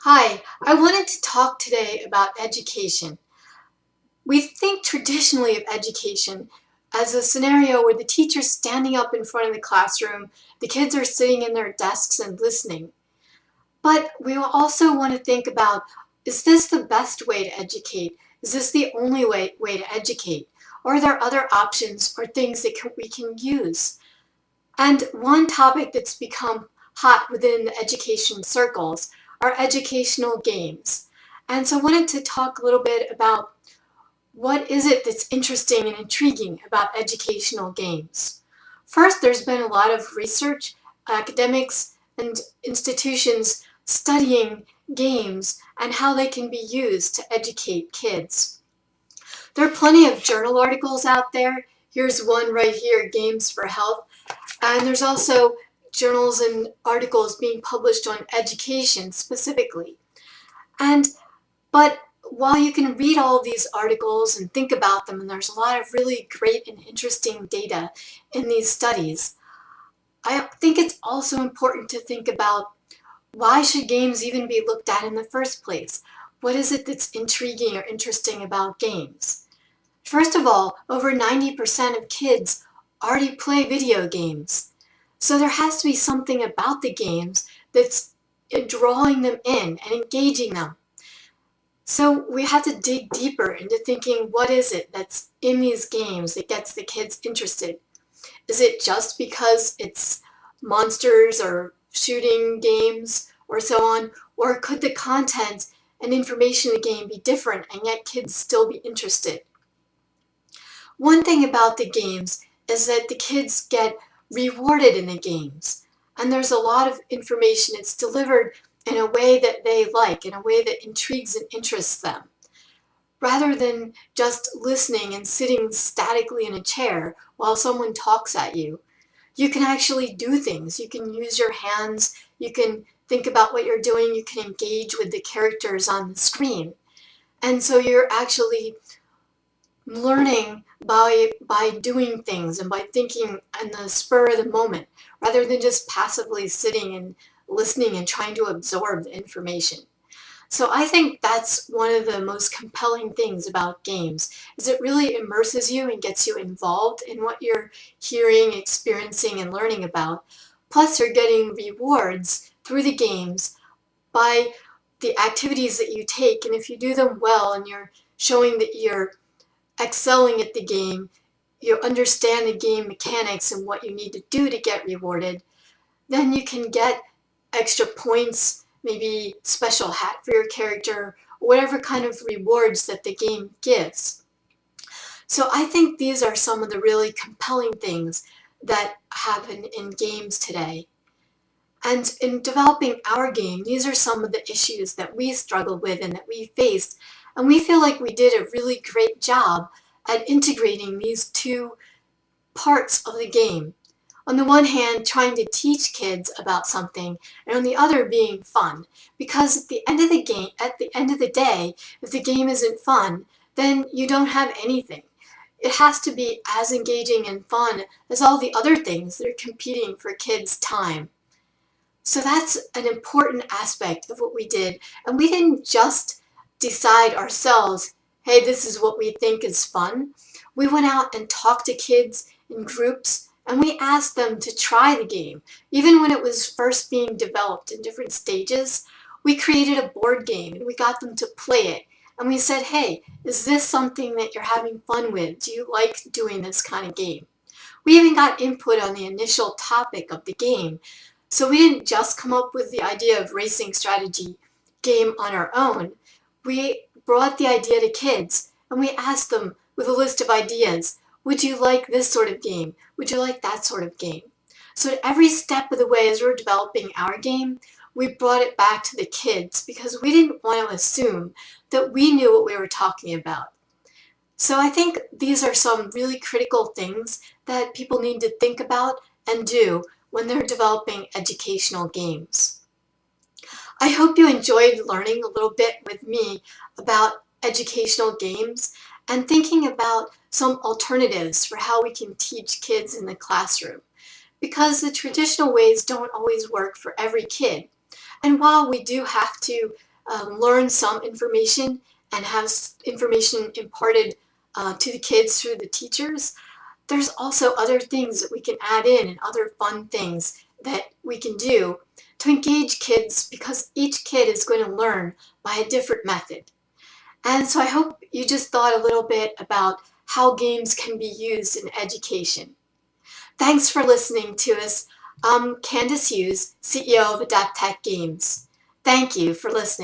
Hi, I wanted to talk today about education. We think traditionally of education as a scenario where the teacher's standing up in front of the classroom, the kids are sitting in their desks and listening. But we also want to think about, is this the best way to educate? Is this the only way to educate? Or are there other options or things that we can use? And one topic that's become hot within the education circles are educational games. And so I wanted to talk a little bit about what is it that's interesting and intriguing about educational games. First, there's been a lot of research, academics, and institutions studying games and how they can be used to educate kids. There are plenty of journal articles out there. Here's one right here, Games for Health. And there's also journals and articles being published on education specifically. And but while you can read all of these articles and think about them, and there's a lot of really great and interesting data in these studies, I think it's also important to think about, why should games even be looked at in the first place? What is it that's intriguing or interesting about games? First of all, over 90% of kids already play video games. So there has to be something about the games that's drawing them in and engaging them. So we have to dig deeper into thinking, what is it that's in these games that gets the kids interested? Is it just because it's monsters or shooting games or so on? Or could the content and information in the game be different and yet kids still be interested? One thing about the games is that the kids get rewarded in the games, and there's a lot of information. It's delivered in a way that they like, in a way that intrigues and interests them. Rather than just listening and sitting statically in a chair while someone talks at you, you can actually do things. You can use your hands, you can think about what you're doing, you can engage with the characters on the screen. And so you're actually learning by doing things and by thinking in the spur of the moment, rather than just passively sitting and listening and trying to absorb the information. So I think that's one of the most compelling things about games, is it really immerses you and gets you involved in what you're hearing, experiencing, and learning about. Plus you're getting rewards through the games by the activities that you take, and if you do them well and you're showing that you're excelling at the game, you understand the game mechanics and what you need to do to get rewarded, then you can get extra points, maybe special hat for your character, whatever kind of rewards that the game gives. So I think these are some of the really compelling things that happen in games today. And in developing our game, these are some of the issues that we struggled with and that we faced. And we feel like we did a really great job at integrating these two parts of the game. On the one hand, trying to teach kids about something, and on the other, being fun. Because at the end of the game, at the end of the day, if the game isn't fun, then you don't have anything. It has to be as engaging and fun as all the other things that are competing for kids' time. So that's an important aspect of what we did. And we didn't just decide ourselves, hey, this is what we think is fun. We went out and talked to kids in groups, and we asked them to try the game. Even when it was first being developed in different stages, we created a board game and we got them to play it. And we said, hey, is this something that you're having fun with? Do you like doing this kind of game? We even got input on the initial topic of the game. So we didn't just come up with the idea of racing strategy game on our own. We brought the idea to kids and we asked them with a list of ideas, would you like this sort of game? Would you like that sort of game? So at every step of the way as we were developing our game, we brought it back to the kids because we didn't want to assume that we knew what we were talking about. So I think these are some really critical things that people need to think about and do when they're developing educational games. I hope you enjoyed learning a little bit with me about educational games and thinking about some alternatives for how we can teach kids in the classroom, because the traditional ways don't always work for every kid. And while we do have to learn some information and have information imparted to the kids through the teachers, there's also other things that we can add in and other fun things that we can do to engage kids, because each kid is going to learn by a different method. And so I hope you just thought a little bit about how games can be used in education. Thanks for listening to us. I'm Candice Hughes, CEO of AdapTac Games. Thank you for listening.